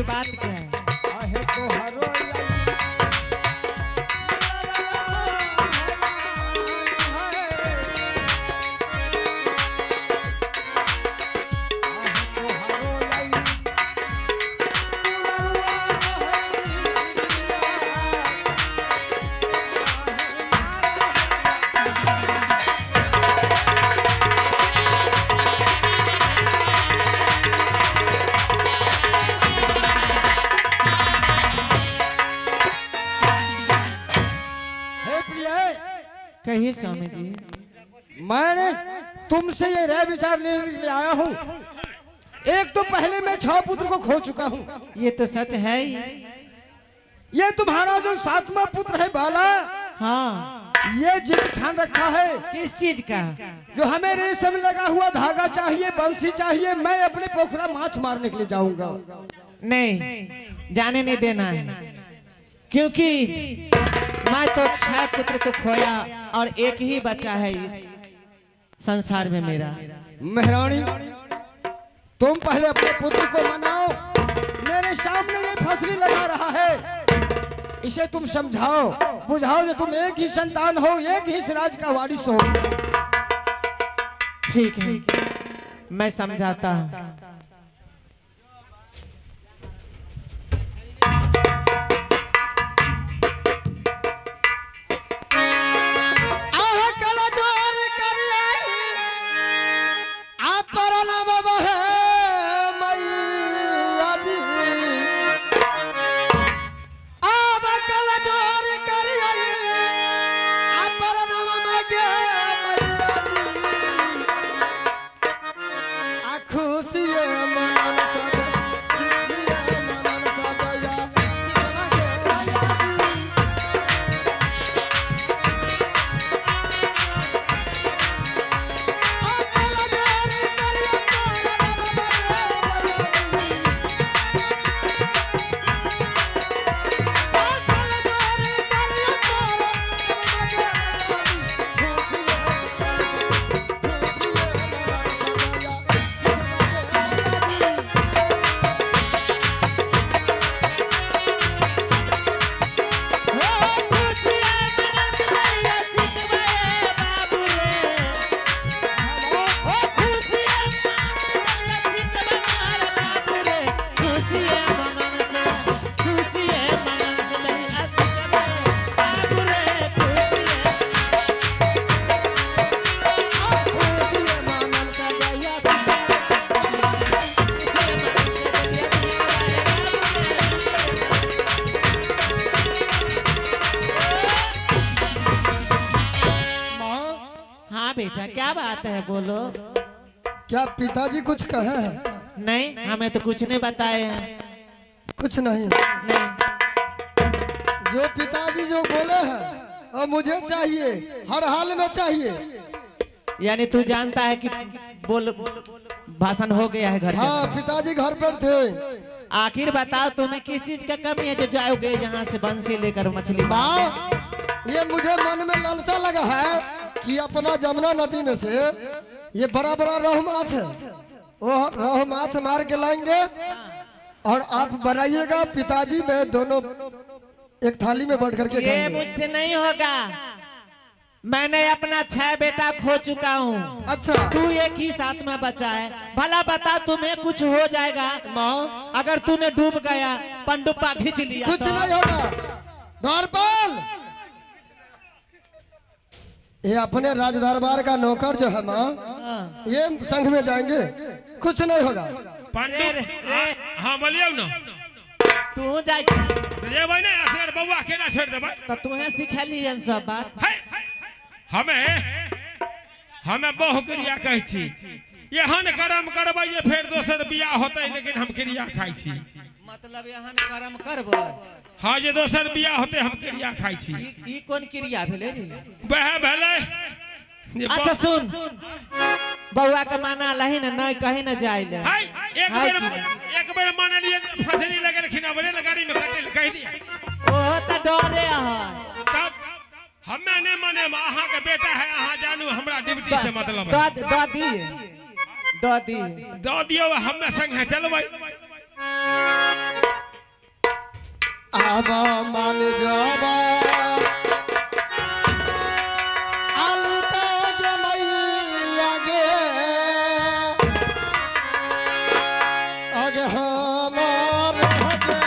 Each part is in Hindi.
बात क्या है? कहिए स्वामी जी। मैंने तुमसे ये राय विचार लेने आया हूँ। एक तो पहले मैं 6 पुत्र को खो चुका हूँ। ये तो सच है ही। ये तुम्हारा जो 7वां पुत्र है बाला, हाँ, ये जिद ठान रखा है। किस चीज का? जो हमें रेशम लगा हुआ धागा चाहिए, बंसी चाहिए। मैं अपने पोखरा माछ मारने के लिए जाऊंगा। नहीं, जाने नहीं देना है, क्योंकि मैं तो 6 पुत्र को खोया और एक ही बच्चा है इस संसार में मेरा। महारानी, तुम पहले अपने पुत्र को मनाओ। मेरे सामने ये फसली लगा रहा है, इसे तुम समझाओ बुझाओ जो तुम एक ही संतान हो, एक ही राज का वारिस हो। ठीक है, मैं समझाता हूँ। बेटा क्या बात है, बोलो। क्या पिताजी कुछ कहे हैं? नहीं, हमें तो कुछ नहीं बताए हैं। कुछ नहीं? नहीं। जो पिताजी जो बोले हैं और मुझे चाहिए, हर हाल में चाहिए। यानी तू जानता है कि बोल भाषण हो गया है घर? हाँ, पिताजी घर पर थे। आखिर बताओ तुम्हें किस चीज का कमी है जो जाओगे यहाँ से बंसी लेकर मछली? माँ, ये मुझे मन में लालसा लगा है कि अपना जमुना नदी में से ये बड़ा बड़ा रोहू माछ है, वो रोहू माछ मार के लाएंगे और आप बनाइएगा। पिताजी मैं दोनों एक थाली में बैठ करके ये मुझसे नहीं होगा। मैंने अपना 6 बेटा खो चुका हूँ। अच्छा तू एक ही साथ में बचा है, भला बता तुम्हें कुछ हो जाएगा? माँ अगर तूने डूब गया, पनडुब्बा खींच लिया कुछ तो? नहीं होगा। द्वारपाल, ये अपने राज दरबार का नौकर जो है माँ, हाँ। ये संघ में जाएंगे, कुछ नहीं होगा। हाँ बोलिए ना। तू जाए ये भाई ना असगर बउआ केना छोड़ दे भाई। तो तुम्हें सिखली इन सब बात। हमें बहु क्रिया कहै छी, यहाँ कर्म करबै फिर दोसर बियाह होते, लेकिन हम क्रिया खाई छी। मतलब यहाँ कर्म करबै? हाँ, जे दोसर बियाह होते हम क्रिया खाई छी। ई कौन क्रिया भेले रे? वह भेले। अच्छा सुन, बउआ के माना लही न, नहीं कहीं न जाए ले। एक बेर मान लिए फसली लगलखिन, अब रे गाड़ी में कटे कह दिया। ओ त डरे है। तब हमें ने माने, अहाँ के बेटा है, अहाँ जानू हमरा ड्यूटी से मतलब है। दो दियो, हमें संग है चलबै। आबा मान जाबा आलू ताज मैया गे, आगे हमार हो गया।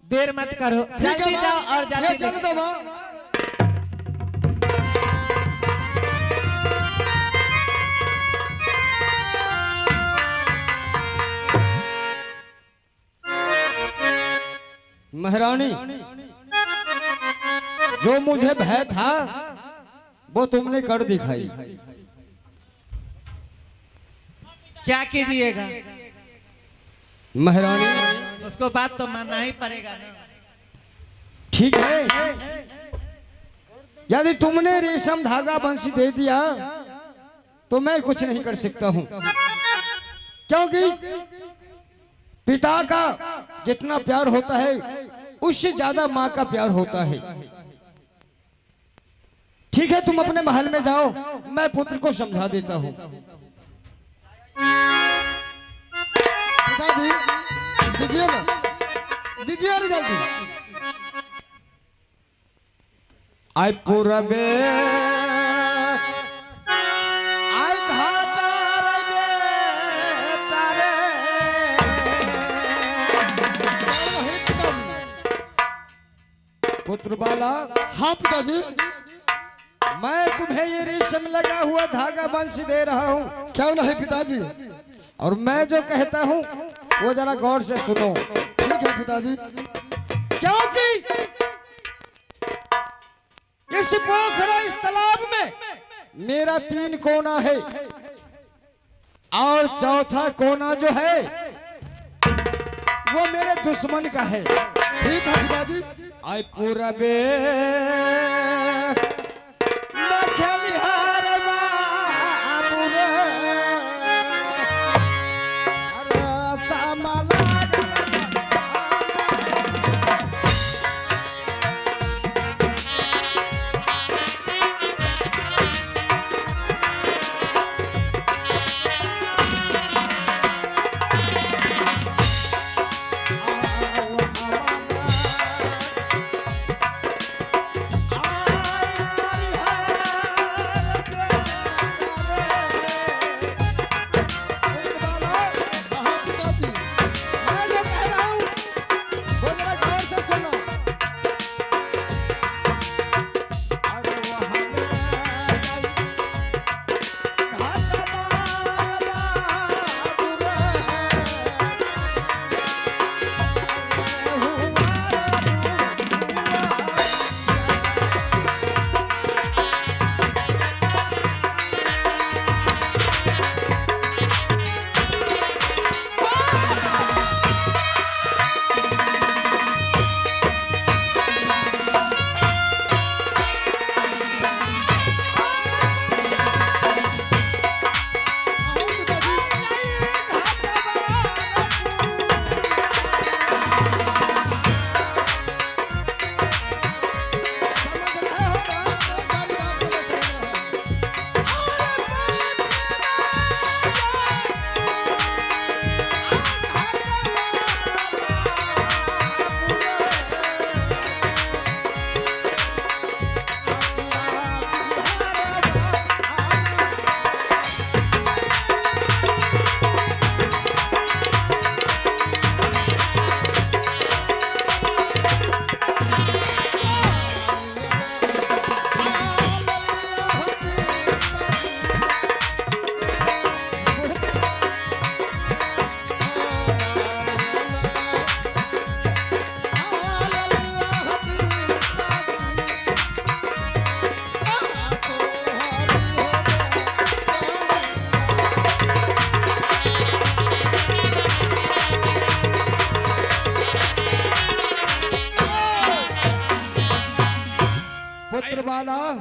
देर मत करो, जल्दी जाओ और जल्दी चल दो माँ। महारानी, जो मुझे भय था वो तुमने कर दिखाई। क्या कीजिएगा? महारानी उसको बात तो मानना ही पड़ेगा ना। ठीक है, यदि तुमने रेशम धागा बंसी दे दिया तो मैं कुछ नहीं कर सकता हूं, क्योंकि पिता का जितना प्यार होता है उससे ज्यादा माँ का प्यार होता है। ठीक है, तुम अपने महल में जाओ, मैं पुत्र को समझा देता हूं। पिताजी दीजिए ना, दीजिए और जल्दी। आई पूरबे आई घाटार बे तारे। पुत्र बाला, हाँ पिताजी। मैं तुम्हें ये रेशम लगा हुआ धागा वंश दे रहा हूँ, क्यों नहीं पिताजी? और मैं जो कहता हूँ वो जरा गौर से सुनो। ठीक है पिताजी। क्योंकि इस पोखरा, इस तालाब में मेरा 3 कोना है और चौथा कोना जो है वो मेरे दुश्मन का है। ठीक है पिताजी। आई पूरा बे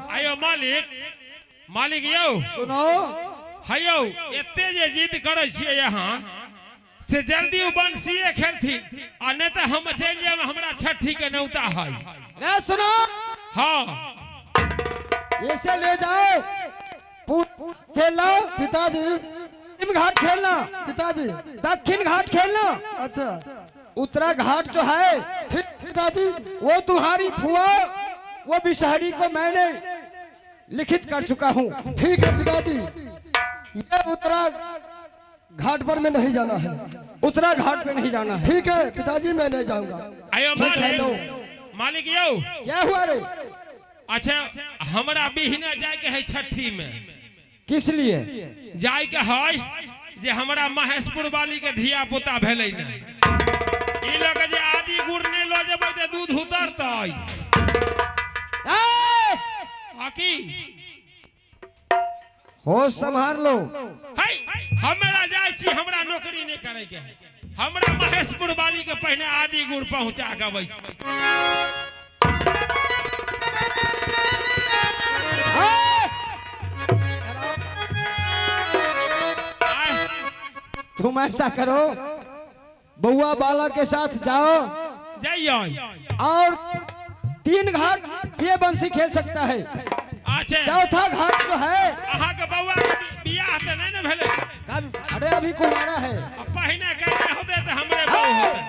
आयो मालिक, मालिक यौ सुनो। हयो एते जे जिद करे छिए यहाँ से जल्दी उ बंसीए खेलथिन आ नहीं तो हम चल जाब, हमरा छठी के नौता है। रे सुनो, हाँ इसे ले जाओ, खेलना पिताजी। पश्चिम घाट खेलना, पिताजी। दक्षिण घाट खेलना। अच्छा उत्तरा घाट जो है ठीक पिताजी। वो तुम्हारी फुआ, वो बिशहरी को मैंने लिखित कर चुका हूँ। ठीक है पिताजी। ये उत्तरा घाट पर में नहीं जाना है। उत्तरा घाट पे नहीं जाना है। ठीक है पिताजी, मैं नहीं जाऊंगा। आयो ठीक है, लो। मालिक यौ क्या हुआ रे? अच्छा हमरा बिहना जाए के है छठी में। किस लिए जाए के है जे हमरा महेशपुर वाली के धिया पुता भेलै न, ई लोग जे आदि गुड़ नहीं लो जेबै त दूध उतरतै। आकी होश संभाल लो। है हमरा जाय छी, हमरा नौकरी नहीं करे के है। हमरा महेशपुर वाली के पहले आदि गुड़ पहुंचा के अबै छी। तुम ऐसा करो, बउआ बाला के साथ जाओ जाइयो और 3 घाट पे बंसी खेल सकता है। अच्छा चौथा घाट जो है अहा के बउआ के बियाह त नहीं न भेले। अरे अभी कुमारा है। पहिने कहने होते तो हमरे बहू होते।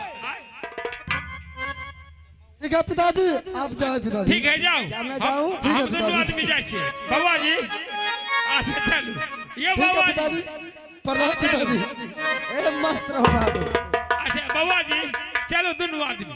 ठीक है पिताजी, आप जाओ पिताजी। ठीक है जाओ। क्या मैं जाऊं? हम दोनों आदमी जाए छिए। बाबा जी अच्छा चलू। ये ठीक है बाबा पिताजी, प्रणाम पिताजी। ए मस्त रहो बाबू। अच्छा बाबा जी चलो दोनों आदमी।